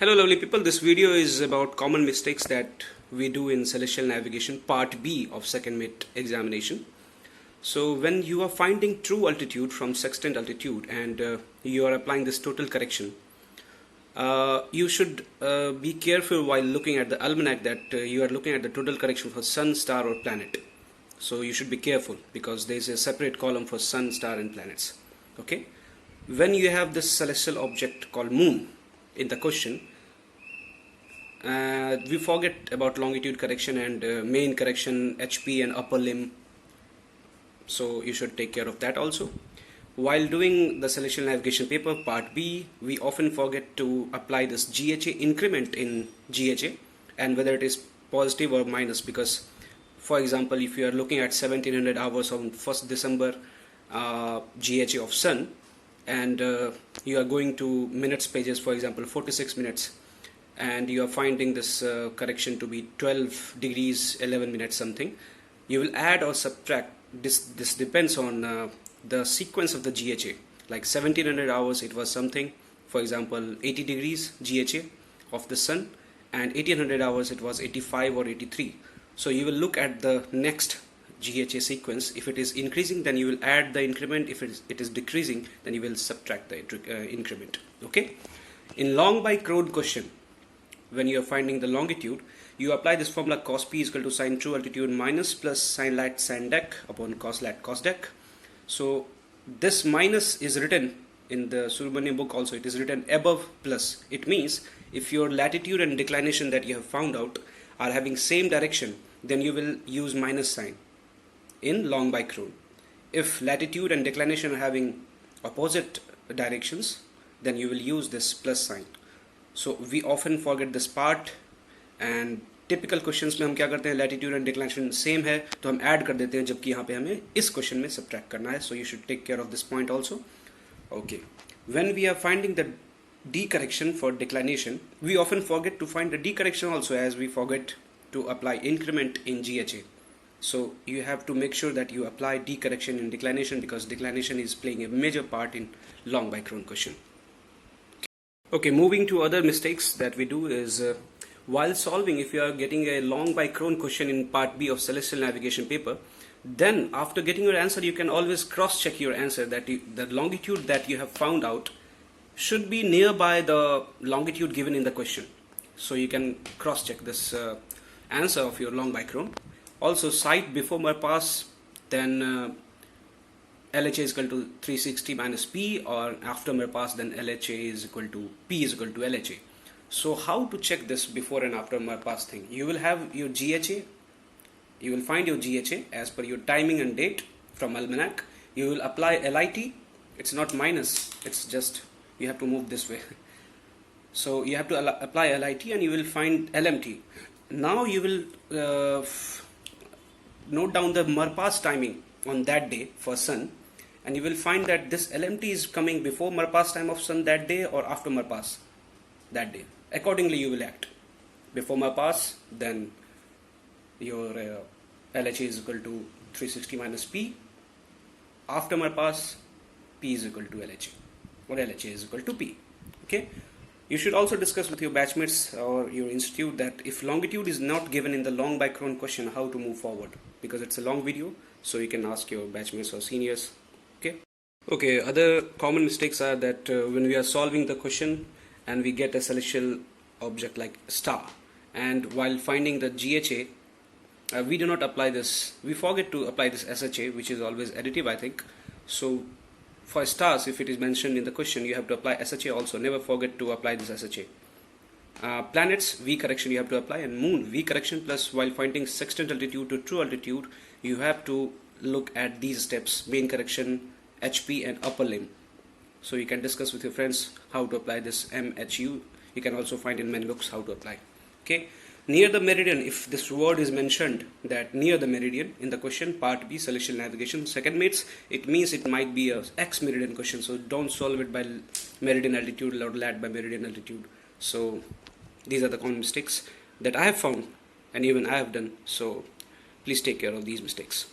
Hello lovely people, this video is about common mistakes that we do in celestial navigation, part B of second mid examination. So when you are finding true altitude from sextant altitude and you are applying this total correction, you should be careful while looking at the almanac that you are looking at the total correction for sun, star or planet. So you should be careful because there is a separate column for sun, star and planets. Okay, when you have this celestial object called moon in the question, we forget about longitude correction and main correction, HP and upper limb, so you should take care of that also. While doing the celestial navigation paper part B, we often forget to apply this GHA increment in GHA and whether it is positive or minus, because for example if you are looking at 1700 hours on 1st December GHA of sun and you are going to minutes pages, for example 46 minutes, and you are finding this correction to be 12 degrees 11 minutes something, you will add or subtract. This depends on the sequence of the GHA. Like 1700 hours it was something, for example 80 degrees GHA of the sun, and 1800 hours it was 85 or 83. So you will look at the next GHA sequence. If it is increasing, then you will add the increment. If it is decreasing, then you will subtract the increment. Okay, in long by crowd question, when you are finding the longitude, you apply this formula cos p is equal to sin true altitude minus plus sin lat sin dec upon cos lat cos dec. So this minus is written in the Subramanian book also, it is written above plus. It means if your latitude and declination that you have found out are having same direction, then you will use minus sign in long by crowd. If latitude and declination are having opposite directions, then you will use this plus sign. So we often forget this part, and typical questions में हम क्या करते हैं, latitude and declination same है तो हम add कर देते हैं, जबकि यहाँ पे हमें इस question में subtract करना है. So you should take care of this point also. Okay, when we are finding the D correction for declination, we often forget to find the D correction also, as we forget to apply increment in GHA. So you have to make sure that you apply D correction in declination, because declination is playing a major part in long by Cron question. Okay, moving to other mistakes that we do is while solving, if you are getting a long by Cron question in part B of celestial navigation paper, then after getting your answer you can always cross check your answer, that the longitude that you have found out should be nearby the longitude given in the question. So you can cross check this answer of your long by Cron. Also cite before Marpas, then LHA is equal to 360 minus P, or after Marpas then LHA is equal to P is equal to LHA. So how to check this before and after Marpas thing? You will have your GHA, you will find your GHA as per your timing and date from almanac. You will apply LIT, it's not minus, it's just you have to move this way. So you have to apply LIT and you will find LMT. Now you will note down the Marpas timing on that day for sun, and you will find that this LMT is coming before Marpas time of sun that day or after Marpas that day. Accordingly you will act. Before Marpas, then your LHA is equal to 360 minus P. After Marpas, P is equal to LHA, or LHA is equal to P. Okay. You should also discuss with your batchmates or your institute that if longitude is not given in the long by Cron question, how to move forward, because it's a long video, so you can ask your batchmates or seniors. Okay, other common mistakes are that when we are solving the question and we get a celestial object like star, and while finding the GHA, we do not apply this, we forget to apply this SHA, which is always additive, I think. So for stars, if it is mentioned in the question, you have to apply SHA also. Never forget to apply this SHA. Planets, V correction you have to apply, and moon, V correction plus. While finding sextant altitude to true altitude, you have to look at these steps: main correction, HP and upper limb. So you can discuss with your friends how to apply this MHU. You can also find in many books how to apply. Okay, near the meridian, if this word is mentioned that near the meridian in the question part B celestial navigation second mates, it means it might be a X meridian question, so don't solve it by meridian altitude or lat by meridian altitude. So these are the common mistakes that I have found and even I have done, so please take care of these mistakes.